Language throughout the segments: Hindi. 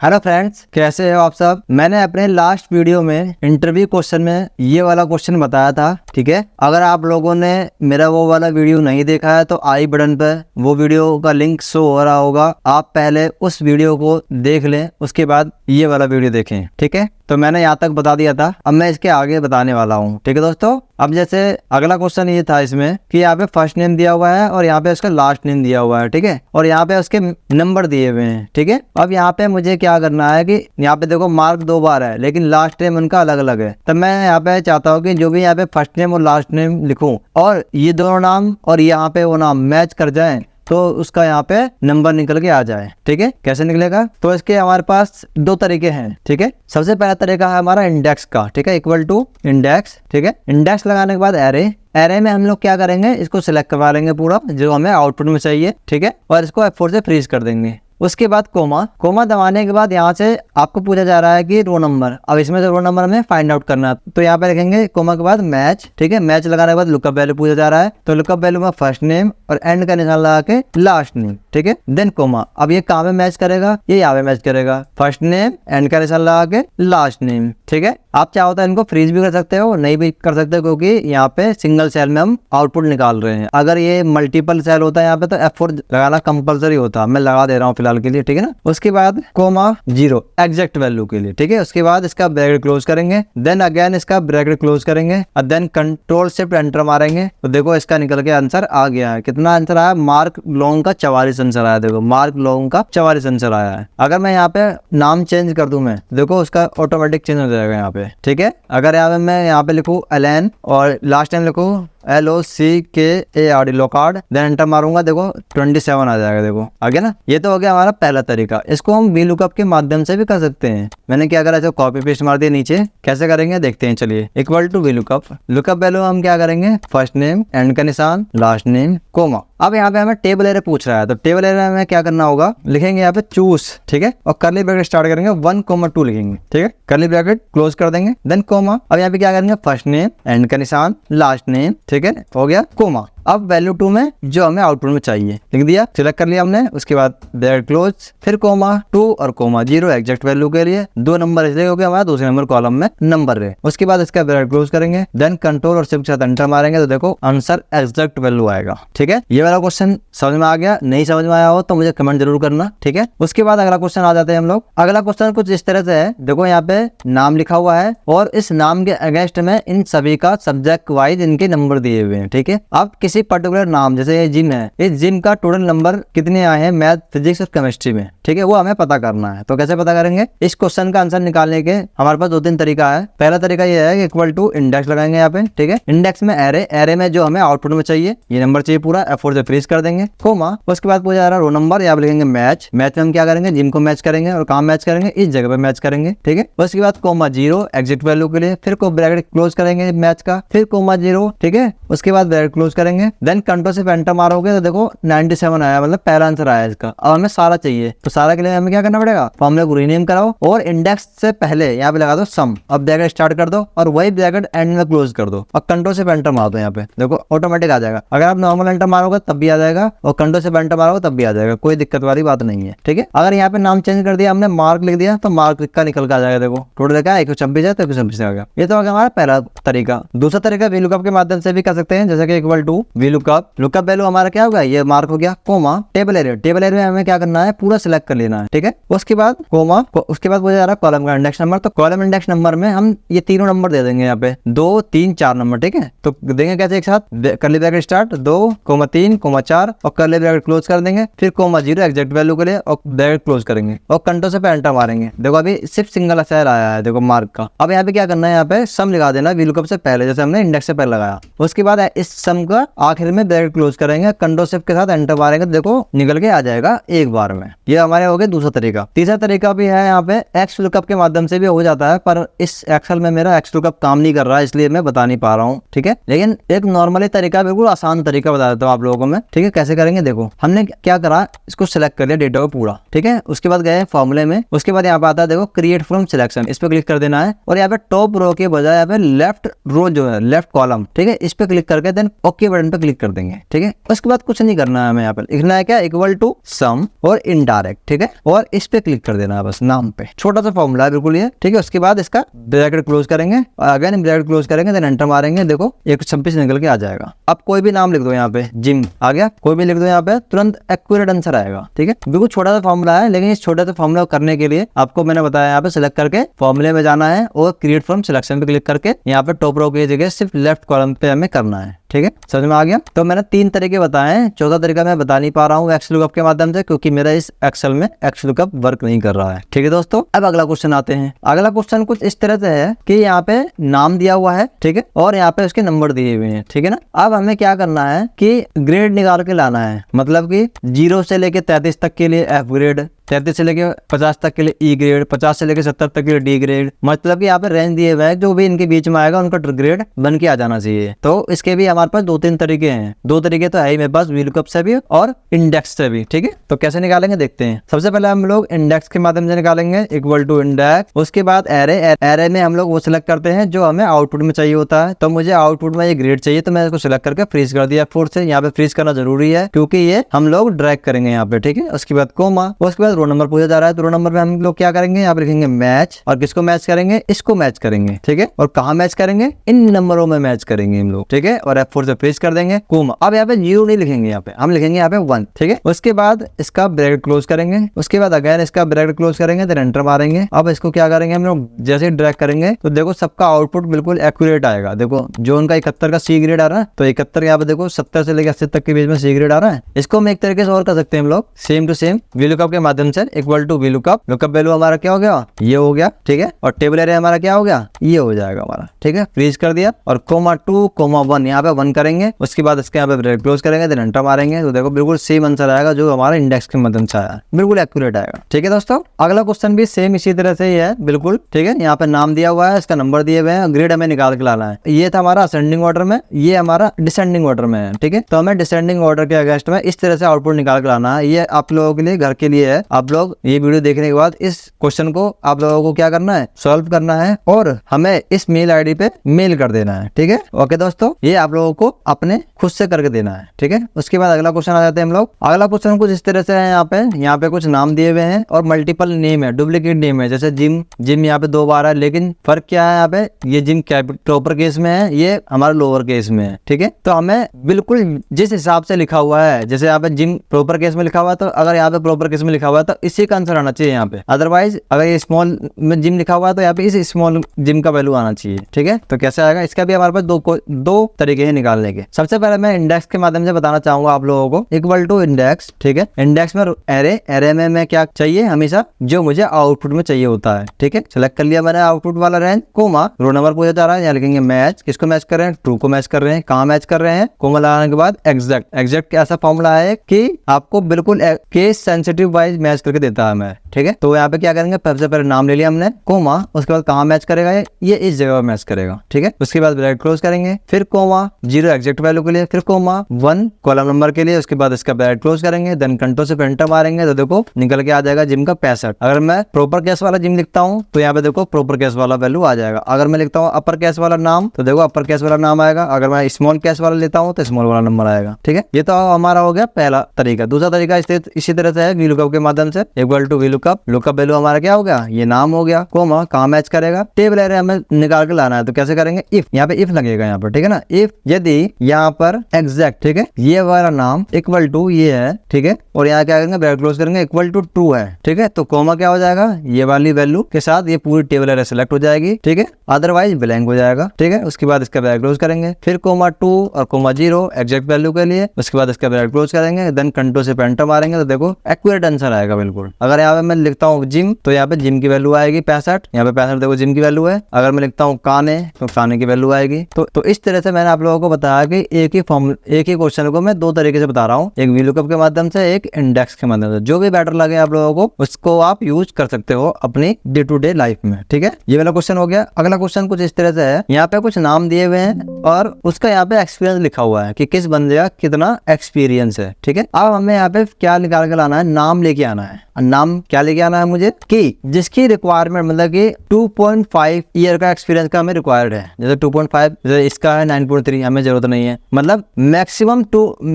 हेलो फ्रेंड्स, कैसे हो आप सब। मैंने अपने लास्ट वीडियो में इंटरव्यू क्वेश्चन में ये वाला क्वेश्चन बताया था, ठीक है। अगर आप लोगों ने मेरा वो वाला वीडियो नहीं देखा है तो आई बटन पे वो वीडियो का लिंक शो हो रहा होगा, आप पहले उस वीडियो को देख लें, उसके बाद ये वाला वीडियो देखें, ठीक है। तो मैंने यहाँ तक बता दिया था, अब मैं इसके आगे बताने वाला हूँ, ठीक है दोस्तों। अब जैसे अगला क्वेश्चन ये था इसमें कि यहाँ पे फर्स्ट नेम दिया हुआ है और यहाँ पे उसका लास्ट नेम दिया हुआ है, ठीक है, और यहाँ पे उसके नंबर दिए हुए हैं, ठीक है। अब यहाँ पे मुझे क्या करना है कि यहाँ पे देखो मार्क 2 बार है लेकिन लास्ट नेम उनका अलग अलग है। तब मैं यहाँ पे चाहता हूँ कि जो भी यहाँ पे फर्स्ट नेम और लास्ट नेम लिखूं और ये दोनों नाम और यहाँ पे वो नाम मैच कर जाएं तो उसका यहाँ पे नंबर निकल के आ जाए, ठीक है। कैसे निकलेगा, तो इसके हमारे पास 2 तरीके हैं, ठीक है। सबसे पहला तरीका है हमारा इंडेक्स का, ठीक है, इक्वल टू इंडेक्स, ठीक है। इंडेक्स लगाने के बाद एरे में हम लोग क्या करेंगे, इसको सिलेक्ट करवा लेंगे पूरा जो हमें आउटपुट में चाहिए, ठीक है, और इसको F4 से फ्रीज कर देंगे। उसके बाद कोमा दबाने के बाद यहाँ से आपको पूछा जा रहा है कि रो नंबर, अब इसमें से रो नंबर हमें फाइंड आउट करना है, तो यहाँ पे लिखेंगे कोमा के बाद मैच, ठीक है। मैच लगाने के बाद लुकअप वैल्यू पूछा जा रहा है, तो लुकअप वैल्यू में फर्स्ट नेम और एंड का निशान लगा के लास्ट नेम, ठीक है, देन कोमा। अब ये कहाँ पे मैच करेगा, ये यहाँ पे मैच करेगा, फर्स्ट नेम एंड का निशान लगा के लास्ट नेम, ठीक है। आप चाहो तो इनको फ्रीज भी कर सकते हो, नहीं भी कर सकते हो, क्योंकि यहाँ पे सिंगल सेल में हम आउटपुट निकाल रहे हैं। अगर ये मल्टीपल सेल होता है यहाँ पे तो F4 लगाना कंपलसरी होता, मैं लगा दे रहा हूँ फिलहाल के लिए, ठीक है ना। उसके बाद कोमा 0 एग्जैक्ट वैल्यू के लिए, ठीक है। उसके बाद इसका ब्रैकेट क्लोज करेंगे, देन अगेन इसका ब्रैकेट क्लोज करेंगे और देन कंट्रोल शिफ्ट एंटर मारेंगे, तो देखो इसका निकल के आंसर आ गया है। कितना आंसर आया, मार्क लॉन्ग का 44 आंसर आया। देखो मार्क लॉन्ग का 44 आंसर आया है। अगर मैं यहाँ पे नाम चेंज कर दूं, मैं देखो उसका ऑटोमेटिक चेंज हो जाएगा यहाँ पे, ठीक है। अगर मैं यहाँ पे लिखूँ एलन और लास्ट टाइम लिखूँ LOCKARD लोकार्ड, देन एंटर मारूंगा, देखो 27 आ जाएगा, देखो आ गया ना। ये तो हो गया हमारा पहला तरीका। इसको हम वी लुकअप के माध्यम से भी कर सकते हैं। मैंने क्या करा, इसको कॉपी पेस्ट मार दिया नीचे। कैसे करेंगे देखते हैं, चलिए। Equal to V lookup, lookup value हम क्या करेंगे, फर्स्ट नेम एंड का निशान लास्ट नेम कोमा। अब यहाँ पे हमें टेबल एरे पूछ रहा है, तो टेबल एरे में क्या करना होगा, लिखेंगे यहाँ पे चूज, ठीक है, और कर्ली ब्रैकेट स्टार्ट करेंगे 1,2 लिखेंगे, ठीक है, कर्ली ब्रैकेट क्लोज कर देंगे, देन कोमा। अब यहाँ पे क्या करेंगे, फर्स्ट नेम एंड का निशान लास्ट नेम, ठीक है, हो गया कोमा। अब वैल्यू 2 में जो हमें आउटपुट में चाहिए लिख दिया, सिलेक्ट कर लिया हमने। उसके बाद ब्रैकेट क्लोज, फिर कोमा 2 और कोमा 0 एग्जैक्ट वैल्यू के लिए 2 नंबर इसलिए हो गया हमारा दूसरे नंबर कॉलम में नंबर रहे। उसके बाद इसका ब्रैकेट क्लोज करेंगे, देन कंट्रोल और शिफ्ट के साथ एंटर मारेंगे, तो देखो आंसर एग्जैक्ट वैल्यू आएगा, ठीक है। ये वाला क्वेश्चन समझ में आ गया, नहीं समझ में आया हो तो मुझे कमेंट जरूर करना, ठीक है। उसके बाद अगला क्वेश्चन आ जाते हैं हम लोग। अगला क्वेश्चन कुछ इस तरह से है, देखो यहाँ पे नाम लिखा हुआ है और इस नाम के अगेंस्ट में इन सभी का सब्जेक्ट वाइज इनके नंबर दिए हुए हैं, ठीक है। अब किसी पर्टिकुलर नाम, जैसे ये जिम है, इस जिम का टोटल नंबर कितने आए हैं मैथ, फिजिक्स और केमिस्ट्री में, ठीक है, वो हमें पता करना है। तो कैसे पता करेंगे, इस क्वेश्चन का आंसर निकालने के हमारे पास 2-3 तरीका है। पहला तरीका ये है कि इक्वल टू इंडेक्स लगाएंगे यहाँ पे, ठीक है। इंडेक्स में एरे में जो हमें आउटपुट में चाहिए ये नंबर चाहिए पूरा, F4 से फ्रीज कर देंगे, कोमा। उसके बाद पूछा जा रहा है रो नंबर, यहाँ पे लिखेंगे मैच में हम क्या करेंगे, जिम को मैच करेंगे और कहाँ मैच करेंगे, इस जगह पे मैच करेंगे, ठीक है। उसके बाद कोमा 0 एग्जिट वैल्यू के लिए, फिर को ब्रैकेट क्लोज करेंगे मैच का, फिर कोमा 0, ठीक है। उसके बाद ब्रैकेट क्लोज करेंगे, देन कंट्रोल से एंटर मारोगे तो देखो 97 आया, मतलब पहला आंसर आया इसका। अब हमें सारा चाहिए, तो सारा के लिए हमें क्या करना पड़ेगा, फॉर्मूले को रीनेम कराओ और इंडेक्स से पहले यहाँ पे लगा दो सम। अब ब्रैकेट स्टार्ट कर दो और वही ब्रैकेट एंड में क्लोज कर दो और कंट्रोल से एंटर मार दो, यहाँ पे देखो ऑटोमेटिक आ जाएगा। अगर आप नॉर्मल एंटर मारोगे तब भी आ जाएगा और कंट्रोल से एंटर मारोगे तब भी आ जाएगा, कोई दिक्कत वाली बात नहीं है, ठीक है। अगर यहाँ पे नाम चेंज कर दिया हमने, मार्क लिख दिया, तो मार्क का निकल के आ जाएगा, देखो टोटल देखा 126 है तो 126 आ गया। ये तो हो गया हमारा पहला तरीका। दूसरा तरीका वी लुकअप के माध्यम से भी कर सकते हैं, जैसे कि equal to V lookup, lookup value हमारा क्या होगा, ये मार्क हो गया, कोमा टेबल एरिया में हमें क्या करना है, पूरा सिलेक्ट कर लेना है, ठीक है। उसके बाद कोमा, उसके बाद मुझे जा रहा है कॉलम का इंडेक्स नंबर, तो कॉलम इंडेक्स नंबर में हम ये तीनों नंबर दे देंगे, यहाँ पे 2, 3, 4 नंबर, ठीक है। तो देंगे कैसे एक साथ, कर्ली ब्रैकेट स्टार्ट 2, 3, 4 और कर्ली ब्रैकेट क्लोज कर देंगे, फिर कोमा 0 एग्जैक्ट वैल्यू के लिए और ब्रैकेट क्लोज करेंगे और कंट्रोल से एंटर मारेंगे। देखो अभी सिर्फ सिंगल अक्षर आया है, देखो मार्क का। अब यहाँ पे क्या करना है, यहाँ पे सम लगा देना वी लुकअप से पहले, जैसे हमने इंडेक्स से पहले लगाया। उसके बाद इस सम का आखिर में ब्रैकेट क्लोज करेंगे, कंट्रोल शिफ्ट के साथ एंटर मारेंगे, देखो निकल के आ जाएगा एक बार में। ये हमारे हो गए दूसरा तरीका। तीसरा तरीका भी है, यहाँ पे एक्स लुकअप के माध्यम से भी हो जाता है, पर इस एक्सेल में मेरा एक्स लुकअप काम नहीं कर रहा है इसलिए मैं बता नहीं पा रहा हूँ, ठीक है। लेकिन एक नॉर्मली तरीका, बिल्कुल आसान तरीका बता देता हूँ आप लोगों को मैं, ठीक है। कैसे करेंगे देखो, हमने क्या करा, इसको सिलेक्ट कर लिया डेटा को पूरा, ठीक है। उसके बाद गए फॉर्मूले में, उसके बाद यहाँ पे आता है देखो क्रिएट फ्रॉम सिलेक्शन, इस पे क्लिक कर देना है और यहाँ पे टॉप रो के बजाय यहाँ पे लेफ्ट रो जो है, लेफ्ट कॉलम, ठीक है, इस पे क्लिक करके देन ओके बटन पे क्लिक कर देंगे, ठीक है। उसके बाद कुछ नहीं करना है हमें, यहाँ पे लिखना है क्या, इक्वल टू सम और इनडायरेक्ट, ठीक है, और इस पे क्लिक कर देना है बस नाम पे। छोटा सा फॉर्मूला है बिल्कुल ये, ठीक है। उसके बाद इसका ब्रैकेट क्लोज करेंगे, अगेन ब्रैकेट क्लोज करेंगे, देन एंटर मारेंगे, देखो 126 निकल के आ जाएगा। अब कोई भी नाम लिख दो यहाँ पे, जिम आ गया, कोई भी लिख दो यहाँ पे, तुरंत एक्यूरेट आंसर आएगा, ठीक है। बिल्कुल छोटा सा फॉर्मूला है, लेकिन इस छोटे से फॉर्मूला करने के लिए आपको मैंने बताया यहाँ पे सिलेक्ट करके फॉर्मूले में जाना है और क्रिएट फ्रॉम सिलेक्शन पे क्लिक करके यहाँ पे टॉप रो की जगह सिर्फ लेफ्ट कॉलम पे हमें करना है, ठीक है। समझ में आ गया। तो मैंने 3 तरीके बताए हैं, चौथा तरीका मैं बता नहीं पा रहा हूँ एक्सेल लुकअप के माध्यम से, क्योंकि मेरा इस एक्सेल में एक्सेल लुकअप वर्क नहीं कर रहा है, ठीक है दोस्तों। अब अगला क्वेश्चन आते हैं। अगला क्वेश्चन कुछ इस तरह से है कि यहाँ पे नाम दिया हुआ है, ठीक है, और यहाँ पे उसके नंबर दिए हुए हैं, ठीक है ना। अब हमें क्या करना है कि ग्रेड निकाल के लाना है, मतलब कि 0 से लेके 33 तक के लिए एफ ग्रेड, 33 से लेके 50 तक के लिए ई ग्रेड, 50 से लेके 70 तक के लिए डी ग्रेड, मतलब कि यहाँ पे रेंज दिए हुए हैं, जो भी इनके बीच में आएगा उनका ग्रेड बन के आ जाना चाहिए। तो इसके भी हमारे पास 2-3 तरीके हैं, 2 तरीके तो है ही मेरे पास, वीलुकअप से भी और इंडेक्स से भी, ठीक है। तो कैसे निकालेंगे देखते हैं। सबसे पहले हम लोग इंडेक्स के माध्यम से निकालेंगे, इक्वल टू इंडेक्स। उसके बाद एरे में हम लोग वो सिलेक्ट करते हैं जो हमें आउटपुट में चाहिए होता है। तो मुझे आउटपुट में ये ग्रेड चाहिए, तो मैं इसको सिलेक्ट करके फ्रीज कर दिया F4 से। यहाँ पे फ्रीज करना जरूरी है क्योंकि ये हम लोग ड्रैग करेंगे यहाँ पे, ठीक है। उसके बाद कोमा, उसके बाद रोल नंबर पूछा जा रहा है, तो रोल नंबर में हम लोग क्या करेंगे, यहाँ पे लिखेंगे मैच, और किसको मैच करेंगे, इसको मैच करेंगे, ठीक है। और कहाँ मैच करेंगे, इन नंबरों में मैच करेंगे हम लोग, ठीक है। और F4 से फ्रीज कर देंगे, कोमा। अब यहाँ पे 0 नहीं लिखेंगे, यहाँ पे हम लिखेंगे यहाँ पे 1, ठीक है। उसके बाद इसका ब्रैकेट क्लोज करेंगे, उसके बाद अगेन इसका ब्रैकेट क्लोज करेंगे, देन एंटर मारेंगे। अब इसको क्या करेंगे हम लोग, जैसे ड्रैग करेंगे तो देखो सबका आउटपुट बिल्कुल एक्यूरेट आएगा। देखो जो उनका 71 का सी ग्रेड आ रहा है, तो 71 यहाँ पे देखो 70 से लेकर 80 तक के बीच में सी ग्रेड आ रहा है। इसको हम एक तरीके से और कर सकते हैं हम लोग, सेम टू सेम वीलुकअप के माध्यम से, equal to VLOOKUP, lookup value हमारा क्या हो गया, ये हो गया, ठीक है। और टेबल एरिया हमारा क्या हो गया, ये हो जाएगा हमारा, ठीक है। फ्रीज कर दिया और कोमा 2 कोमा 1 यहाँ पे 1 करेंगे। उसके बाद इसके यहाँ पे ब्रैकेट क्लोज करेंगे, देन एंटर मारेंगे, तो देखो बिल्कुल सेम आंसर आएगा जो हमारा इंडेक्स के माध्यम से आया, बिल्कुल एक्यूरेट आएगा, ठीक है दोस्तों। अगला क्वेश्चन भी सेम इसी तरह से ही है बिल्कुल, ठीक है। यहाँ पे नाम दिया हुआ है, इसका नंबर दिए हुए हैं, ग्रेड हमें निकाल के लाना है। ये था हमारा असेंडिंग ऑर्डर में, ये हमारा डिसेंडिंग ऑर्डर में है, ठीक है। तो हमें डिसेंडिंग ऑर्डर के अगेंस्ट में इस तरह से आउटपुट निकाल के लाना है। ये आप लोगों के लिए, घर के लिए है। आप लोग ये वीडियो देखने के बाद इस क्वेश्चन को आप लोगों को क्या करना है, सॉल्व करना है और हमें इस मेल आईडी पे मेल कर देना है, ठीक है। ओके दोस्तों, ये आप लोगों को अपने खुद से करके देना है, ठीक है। उसके बाद अगला क्वेश्चन आ जाते हैं हम लोग। अगला क्वेश्चन कुछ इस तरह से है, यहाँ पे कुछ नाम दिए हुए हैं और मल्टीपल नेम है, डुप्लीकेट नेम है। जैसे जिम, जिम यहाँ पे 2 बार है, लेकिन फर्क क्या है, यहाँ पे ये जिम प्रॉपर केस में है, ये हमारा लोअर केस में है, ठीक है। तो हमें बिल्कुल जिस हिसाब से लिखा हुआ है, जैसे यहाँ पे जिम प्रॉपर केस में लिखा हुआ है, तो अगर यहाँ पे प्रॉपर केस में लिखा हुआ है तो इसी का आंसर आना चाहिए यहाँ पे। अदरवाइज अगर ये स्मॉल में जिम लिखा हुआ है तो यहाँ पे इस स्मॉल जिम का वैल्यू आना चाहिए, ठीक है। तो कैसे आएगा, इसका भी हमारे पास दो तरीके हैं निकालने के। सबसे पहले मैं इंडेक्स के माध्यम से बताना चाहूंगा आप लोगों को, इक्वल टू इंडेक्स, ठीक है। इंडेक्स में एरे में मैं क्या चाहिए, हमेशा जो मुझे आउटपुट में चाहिए होता है, ठीक है। सेलेक्ट कर लिया मैंने आउटपुट वाला रेंज, कोमा रोल नंबर पूछा जा रहा है, यहाँ लिखेंगे मैच, किसको मैच कर रहे हैं, ट्रू को मैच कर रहे हैं, कहाँ मैच कर रहे हैं, कोमा लगाने के बाद एग्जैक्ट ऐसा फॉर्मूला है कि आपको बिल्कुल केस सेंसिटिव वाइज मैच करके देता है मैं, ठीक है। तो यहाँ पे क्या करेंगे, सबसे पहले नाम ले लिया हमने, कोमा, उसके बाद कहाँ मैच करेगा, ये इस जगह पर मैच करेगा, ठीक है। उसके बाद ब्रैकेट क्लोज करेंगे, फिर कोमा 0 एग्जैक्ट वैल्यू के लिए, फिर कोमा 1 कॉलम नंबर के लिए, उसके बाद इसका ब्रैकेट क्लोज करेंगे, देन कंट्रोल से एंटर मारेंगे, तो देखो निकल के आ जाएगा जिम का 65। अगर मैं प्रॉपर केस वाला जिम लिखता हूँ तो यहाँ पे देखो प्रॉपर केस वाला वैल्यू आ जाएगा। अगर मैं लिखता हूँ अपर केस वाला नाम, तो देखो अपर केस वाला नाम आएगा। अगर मैं स्मॉल केस वाला लेता हूँ तो स्मॉल वाला नंबर आएगा, ठीक है। ये तो हमारा हो गया पहला तरीका। दूसरा तरीका इसी तरह से है, वीलुकअप के माध्यम से, equal to VLOOKUP, lookup value हमारा क्या हो गया, ये नाम हो गया, कोमा कहाँ मैच करेगा, टेबल एरिया हमें निकाल के लाना है। तो कैसे करेंगे, इफ, यहाँ पे इफ लगेगा यहाँ पर, ठीक है ना। इफ यदि यहाँ पर एग्जैक्ट, ठीक है, ये वाला नाम इक्वल टू ये है, ठीक है, और यहाँ क्या करेंगे, ब्रैकेट क्लोज करेंगे, इक्वल टू ट्रू है, ठीक है। तो कोमा क्या हो जाएगा, ये वाली वैल्यू के साथ ये पूरी टेबल एरिया सेलेक्ट हो जाएगी, ठीक है, अदरवाइज ब्लैंक हो जाएगा, ठीक है। उसके बाद इसका ब्रैकेट क्लोज करेंगे, फिर कोमा 2 और कोमा 0 एग्जैक्ट वैल्यू के लिए, उसके बाद इसका ब्रैकेट क्लोज करेंगे, देन कंट्रोल से एंटर मारेंगे, तो देखो एक्यूरेट आंसर आएगा बिल्कुल। अगर यहाँ पे मैं लिखता हूँ जिम, तो यहाँ पे जिम की वैल्यू आएगी 65, यहाँ पे 65 देखो जिम की वैल्यू है। अगर मैं लिखता हूँ काने, तो काने की वैल्यू आएगी। तो इस तरह से मैंने आप लोगों को बताया कि एक ही क्वेश्चन को मैं 2 तरीके से बता रहा हूँ, एक वीलुकअप के माध्यम से, एक इंडेक्स के माध्यम से। जो भी बेटर लगे आप लोगों को, उसको आप यूज कर सकते हो अपनी डे टू डे लाइफ में, ठीक है। ये वाला क्वेश्चन हो गया। अगला क्वेश्चन कुछ इस तरह से है, यहाँ पे कुछ नाम दिए हुए हैं और उसका यहाँ पे एक्सपीरियंस लिखा हुआ है कि किस बंदे का कितना एक्सपीरियंस है, ठीक है। अब हमें यहाँ पे क्या निकाल के लाना है, नाम लेके आना है। नाम क्या क्या लेके आना है मुझे कि जिसकी रिक्वायरमेंट मतलब कि 2.5 ईयर का एक्सपीरियंस का हमें रिक्वायर्ड है। जैसे 2.5 जैसे इसका है 9.3 हमें जरूरत नहीं है। मतलब मैक्सिमम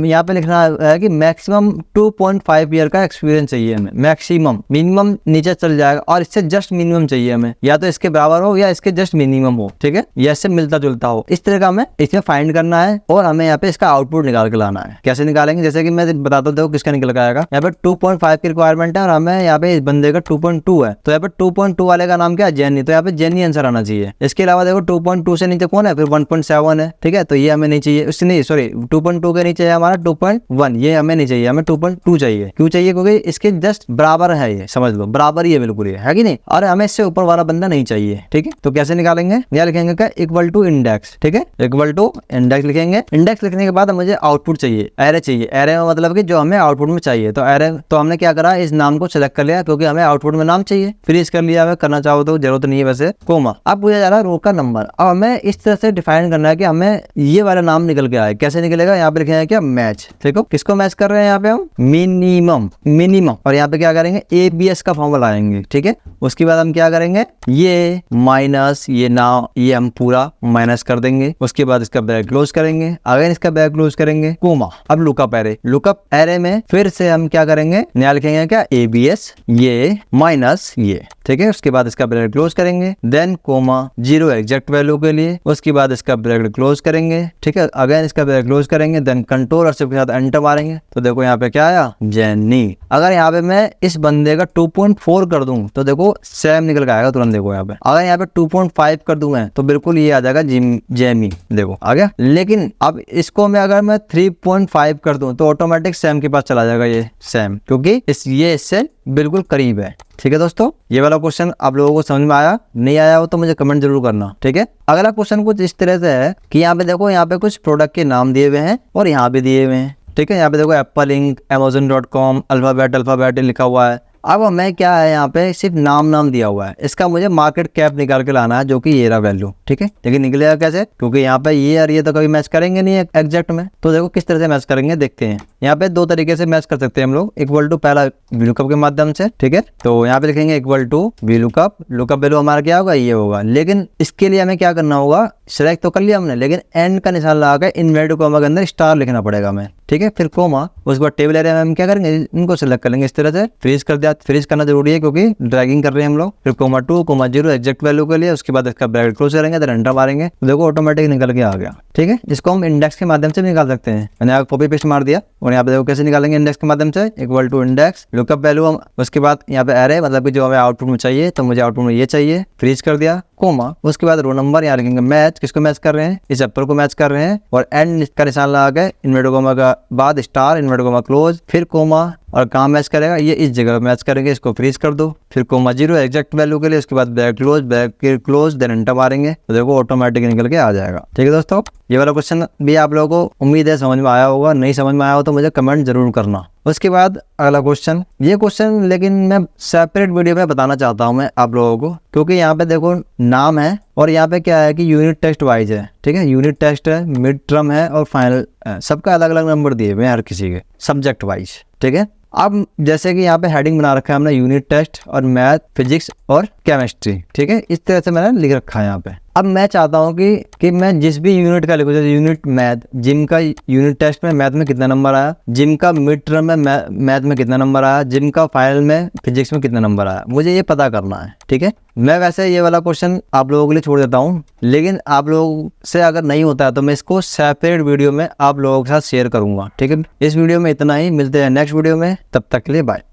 यहाँ पे लिखना है कि मैक्सिमम 2.5 ईयर का एक्सपीरियंस चाहिए हमें, मैक्सिमम। मिनिमम नीचे चल जाएगा और इससे जस्ट मिनिमम चाहिए हमें, या तो इसके बराबर हो या इसके जस्ट मिनिमम हो, ठीक है, या इससे मिलता जुलता हो। इस तरह का हमें इसमें फाइंड करना है और हमें यहाँ पे इसका आउटपुट निकाल के लाना है। कैसे निकालेंगे, जैसे कि मैं बताता हूँ किसका निकल के आएगा। यहाँ पे 2.5 की रिक्वायरमेंट है और हमें यहाँ पे इस बंदे का 2.2 है, तो यहाँ पे 2.2 वाले का नाम क्या है, जेनी। तो यहाँ पे जेनी आंसर आना चाहिए। इसके अलावा देखो 2.2 से नीचे कौन है, फिर 1.7 है, ठीक है, तो ये हमें नहीं चाहिए। उससे नहीं, सॉरी 2.2 के नीचे है हमारा 2.1, ये हमें नहीं चाहिए, हमें 2.2 चाहिए। क्यों चाहिए, क्योंकि इसके जस्ट बराबर है, ये समझ लो बराबर ही है, बिल्कुल है कि नहीं। और हमें इससे ऊपर वाला बंदा नहीं चाहिए, ठीक है। तो कैसे निकालेंगे, यहाँ लिखेंगे क्या, इक्वल टू इंडेक्स, ठीक है, इक्वल टू इंडेक्स लिखेंगे। इंडेक्स लिखने के बाद मुझे आउटपुट चाहिए, एरे चाहिए। एरे मतलब कि जो हमें आउटपुट में चाहिए। तो एरे, तो हमने क्या करा, इस नाम को सिलेक्ट कर लिया क्योंकि हमें आउटपुट में नाम चाहिए। फ्रीज कर लिया, करना चाहो तो, जरूरत नहीं है वैसे, कोमा। अब पूछा जा रहा है रो का नंबर। अब हमें इस तरह से डिफाइन करना है कि हमें ये वाला नाम निकल के आए। कैसे निकलेगा, यहाँ पे लिखेंगे क्या, मैच। देखो किसको मैच कर रहे हैं यहाँ पे हम, मिनिमम। और यहाँ पे क्या करेंगे, ABS का फॉर्मूला आएंगे, ठीक है। उसके बाद हम क्या करेंगे, ये माइनस ये ना, ये हम पूरा माइनस कर देंगे। उसके बाद इसका ब्रैकेट क्लोज करेंगे, अगेन इसका ब्रैकेट क्लोज करेंगे, कोमा। अब लुकअप एरे, लुकअप एरे में फिर से हम क्या करेंगे, नया लिखेंगे क्या, ABS ये माइनस ये, ठीक है। उसके बाद इसका ब्रैकेट क्लोज करेंगे, देन कोमा 0 एग्जैक्ट वैल्यू के लिए। उसके बाद इसका ब्रैकेट क्लोज करेंगे, ठीक है, अगेन इसका ब्रैकेट क्लोज करेंगे, देन कंट्रोल और शिफ्ट के साथ एंटर मारेंगे। तो देखो यहाँ पे क्या आया, जेनी। अगर यहाँ पे मैं इस बंदे का 2.4 कर दूं तो देखो सैम निकल के आएगा तुरंत। देखो यहाँ पे अगर यहाँ पे 2.5 कर दूं मैं तो बिल्कुल ये आ जाएगा जेमी, देखो आ गया। लेकिन अब इसको मैं अगर मैं 3.5 कर दूं तो ऑटोमेटिक सैम के पास चला जाएगा ये सैम, क्योंकि ये इससे बिल्कुल करीब है, ठीक है दोस्तों। ये वाला क्वेश्चन आप लोगों को समझ में आया, नहीं आया हो तो मुझे कमेंट जरूर करना, ठीक है। अगला क्वेश्चन कुछ इस तरह से है कि यहाँ पे देखो, यहाँ पे कुछ प्रोडक्ट के नाम दिए हुए हैं और यहाँ पे दिए हुए हैं, ठीक है। यहाँ पे देखो एप्पल इंक, amazon.com, अल्फाबेट लिखा हुआ है। अब हमें क्या है, यहाँ पे सिर्फ नाम दिया हुआ है। इसका मुझे मार्केट कैप निकाल के लाना है, जो कि ये रहा वैल्यू, ठीक है। लेकिन निकलेगा कैसे, क्योंकि यहाँ पे ये और ये तो कभी मैच करेंगे नहीं एग्जैक्ट में। तो देखो किस तरह से मैच करेंगे, देखते हैं। यहाँ पे दो तरीके से मैच कर सकते हैं हम लोग, इक्वल टू पहला VLOOKUP के माध्यम से, ठीक है। तो यहाँ पे लिखेंगे equal to VLOOKUP, lookup value हमारा क्या होगा, ये होगा। लेकिन इसके लिए हमें क्या करना होगा, सिलेक्ट तो कर लिया हमने, लेकिन एंड का निशान लगा के इन्वर्टेड कोमा के अंदर स्टार लिखना पड़ेगा हमें, ठीक है। फिर कोमा, उसके बाद टेबल एरिया में हम क्या करेंगे, इनको सिलेक्ट कर लेंगे इस तरह से। फ्रीज कर दिया, फ्रीज करना जरूरी है क्योंकि ड्रैगिंग कर रहे हैं हम लोग। फिर कोमा 2, कोमा 0 एग्जैक्ट वैल्यू के लिए। उसके बाद इसका ब्रैकेट क्लोज करेंगे, देन एंटर मारेंगे, तो देखो ऑटोमेटिक निकल के आ गया, ठीक है। इसको हम इंडेक्स के माध्यम से निकाल सकते हैं। मैंने यहाँ कॉपी पेस्ट मार दिया और यहाँ पे देखो कैसे निकालेंगे, इंडेक्स के माध्यम से, equal to index lookup value. उसके बाद यहाँ पे एरे, मतलब कि जो हमें आउटपुट में चाहिए, तो मुझे आउटपुट में ये चाहिए, फ्रीज कर दिया, कोमा। उसके बाद रो नंबर, यहाँ लिखेंगे मैच, किसको मैच कर रहे हैं, इस एप्पल को मैच कर रहे हैं। और एंड का निशान लगा के इन्वर्टेड कोमा का बाद स्टार, इन्वर्टेड कोमा क्लोज, फिर कोमा। और कहाँ मैच करेगा, ये इस जगह मैच करेंगे, इसको फ्रीज कर दो। फिर कोमा 0 एग्जैक्ट वैल्यू के लिए। उसके बाद ब्रैकेट क्लोज, देन एंटर मारेंगे, तो देखो ऑटोमेटिक निकल के आ जाएगा, ठीक है दोस्तों। ये वाला क्वेश्चन भी आप लोगों को उम्मीद है समझ में आया होगा, नहीं समझ में आया हो तो मुझे कमेंट जरूर करना। उसके बाद अगला क्वेश्चन, ये क्वेश्चन लेकिन मैं सेपरेट वीडियो में बताना चाहता हूँ मैं आप लोगों को, क्योंकि यहाँ पे देखो नाम है और यहाँ पे क्या है कि यूनिट टेस्ट वाइज है, ठीक है। यूनिट टेस्ट है, मिड टर्म है और फाइनल है। सबका अलग अलग नंबर दिए हुए हैं हर किसी के, सब्जेक्ट वाइज, ठीक है। अब जैसे कि यहाँ पे हेडिंग बना रखा है हमने, यूनिट टेस्ट और मैथ, फिजिक्स और केमिस्ट्री, ठीक है। इस तरह से मैंने लिख रखा है यहाँ पे। अब मैं चाहता हूँ कि मैं जिस भी यूनिट का लिखूँ, जैसे यूनिट मैथ, जिम का यूनिट टेस्ट में मैथ में कितना नंबर आया, जिम का मिड टर्म में मैथ में कितना नंबर आया, जिम का फाइनल में फिजिक्स में कितना नंबर आया, मुझे ये पता करना है, ठीक है। मैं वैसे ये वाला क्वेश्चन आप लोगों के लिए छोड़ देता हूँ, लेकिन आप लोगों से अगर नहीं होता है तो मैं इसको सेपरेट वीडियो में आप लोगों के साथ शेयर करूंगा, ठीक है। इस वीडियो में इतना ही, मिलते हैं नेक्स्ट वीडियो में, तब तक के लिए बाय।